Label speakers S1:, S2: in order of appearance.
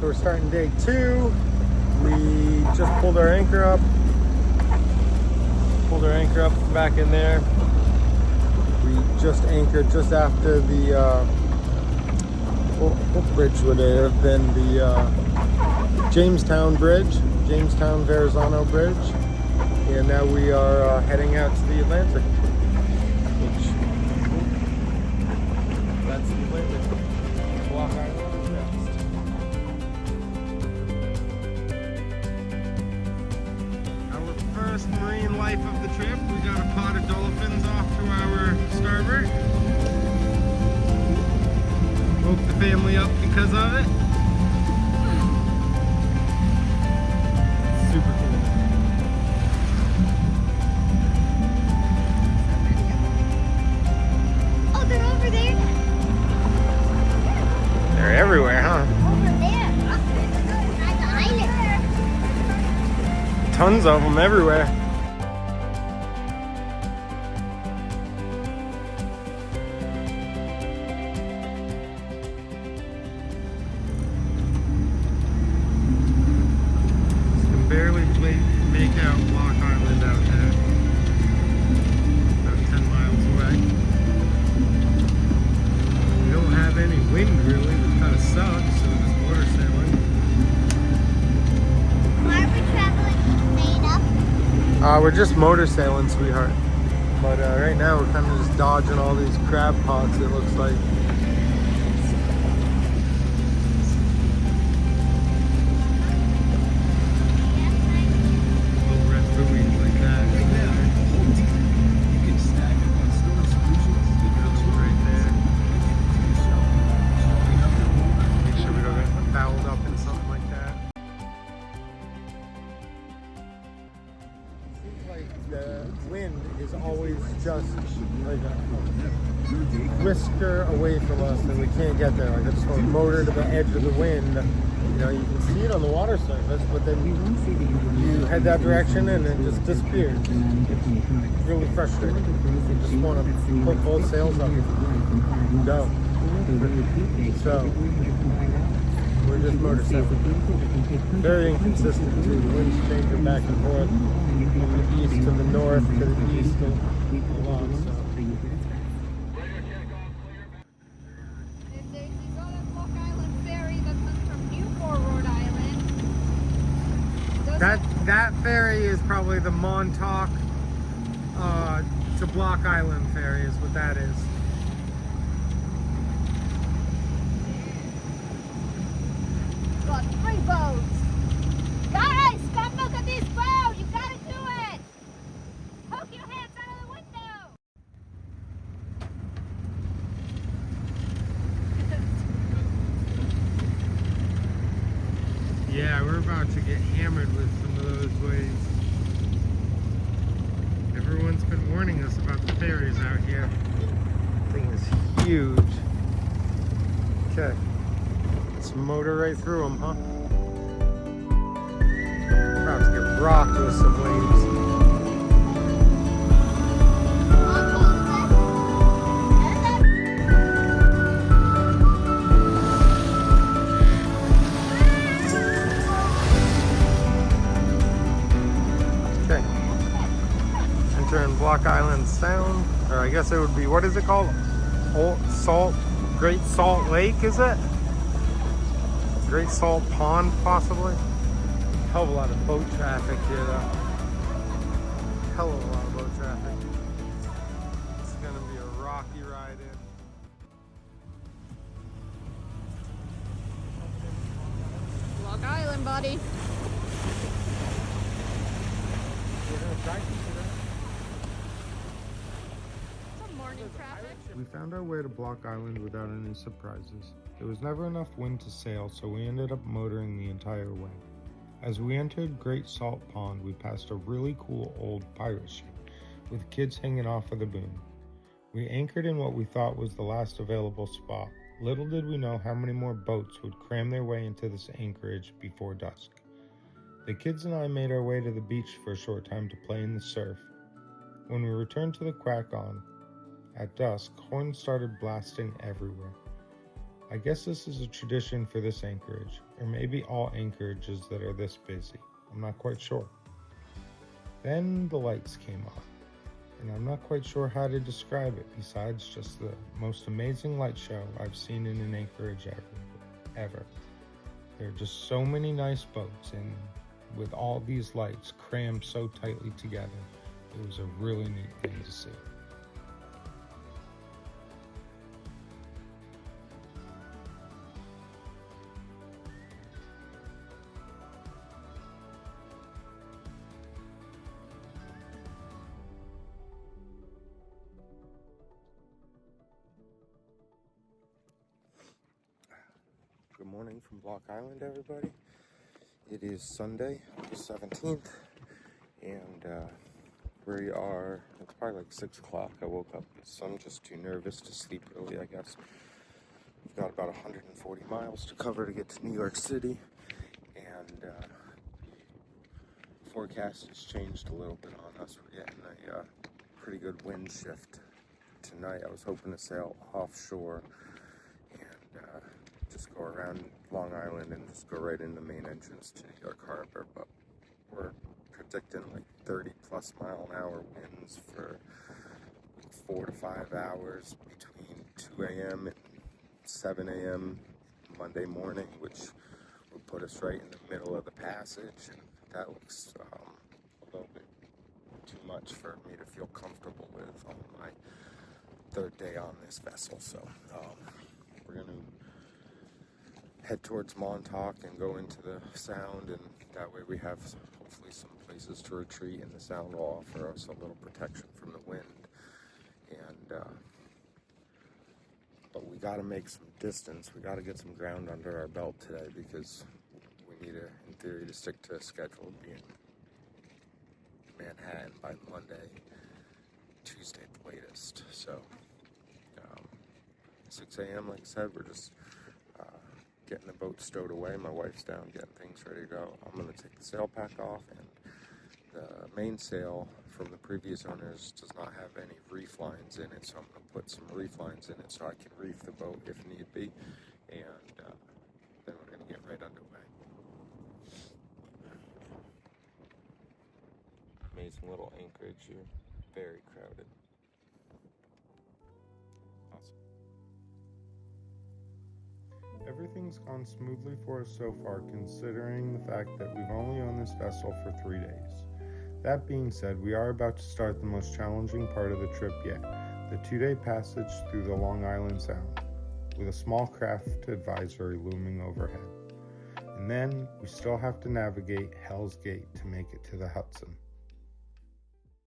S1: So we're starting day 2. We just pulled our anchor up. Back in there. We just anchored just after the what bridge would it have been? The Jamestown Bridge, Jamestown Verrazano Bridge. And now we are heading out to the Atlantic. Which, that's the Atlantic. Block Island is next. Our first marine life of the trip. We got a pod of dolphins off to our starboard. Woke the family up because of it. Super cool.
S2: Oh, they're over there.
S1: They're everywhere, huh?
S2: Over there. At the island.
S1: Tons of them everywhere. Barely make out Block Island out there. About 10 miles away. We don't have any wind really, which kind of sucks, so we're just water sailing.
S2: Why are we traveling made up?
S1: We're just motor sailing, sweetheart. But right now we're kind of just dodging all these crab pots, it looks like. The wind is always just like a whisker away from us and we can't get there. Like I just want to motor to the edge of the wind. You know, you can see it on the water surface, but then you head that direction and it just disappears. It's really frustrating. You just want to put both sails up and go. So we're just motor sailing. Very inconsistent too. The wind's changing back and forth from the east to the north to the east a lot. So.
S3: And there's this other Block Island ferry that comes from Newport, Rhode Island.
S1: That ferry is probably the Montauk to Block Island ferry is what that is.
S3: Got 3 boats. Guys, come look at this boat. You gotta do it. Poke your heads out of the window.
S1: Yeah, we're about to get hammered with some of those waves. Everyone's been warning us about the ferries out here. The thing is huge. Okay, let's motor right through them, huh? We're about to get rocked with some waves. In Block Island Sound, or I guess it would be, what is it called? Great Salt Lake, is it? Great Salt Pond, possibly? Hell of a lot of boat traffic here, though. Hell of a lot of boat traffic. It's gonna be a rocky ride in.
S3: Block Island, buddy.
S1: We're gonna try to do that.
S3: Traffic.
S1: We found our way to Block Island without any surprises. There was never enough wind to sail, so we ended up motoring the entire way. As we entered Great Salt Pond, we passed a really cool old pirate ship with kids hanging off of the boom. We anchored in what we thought was the last available spot. Little did we know how many more boats would cram their way into this anchorage before dusk. The kids and I made our way to the beach for a short time to play in the surf. When we returned to the Quack On, at dusk, horns started blasting everywhere. I guess this is a tradition for this anchorage, or maybe all anchorages that are this busy. I'm not quite sure. Then the lights came on, and I'm not quite sure how to describe it besides just the most amazing light show I've seen in an anchorage ever. There are just so many nice boats, and with all these lights crammed so tightly together, it was a really neat thing to see. Good morning from Block Island, everybody. It is Sunday, the 17th, and we are, it's probably like 6 o'clock. I woke up, so I'm just too nervous to sleep early, I guess. We've got about 140 miles to cover to get to New York City, and the forecast has changed a little bit on us. We're getting a pretty good wind shift tonight. I was hoping to sail offshore and just go around Long Island and just go right in the main entrance to New York Harbor, but we're predicting like 30 plus mile an hour winds for 4 to 5 hours between 2 a.m. and 7 a.m. Monday morning, which will put us right in the middle of the passage, and that looks a little bit too much for me to feel comfortable with on my third day on this vessel. So we're going to head towards Montauk and go into the Sound, and that way we have hopefully some places to retreat, and the Sound will offer us a little protection from the wind. And but we got to make some distance. We got to get some ground under our belt today, because we need in theory, to stick to a schedule of being Manhattan by Monday, Tuesday at the latest. So 6 a.m. like I said, we're just getting the boat stowed away. My wife's down getting things ready to go. I'm going to take the sail pack off, and the mainsail from the previous owners does not have any reef lines in it, so I'm going to put some reef lines in it so I can reef the boat if need be, and then we're going to get right underway. Amazing little anchorage here, very crowded. Awesome. Everything's gone smoothly for us so far, considering the fact that we've only owned this vessel for 3 days. That being said, we are about to start the most challenging part of the trip yet, the 2-day passage through the Long Island Sound, with a small craft advisory looming overhead. And then we still have to navigate Hell's Gate to make it to the Hudson.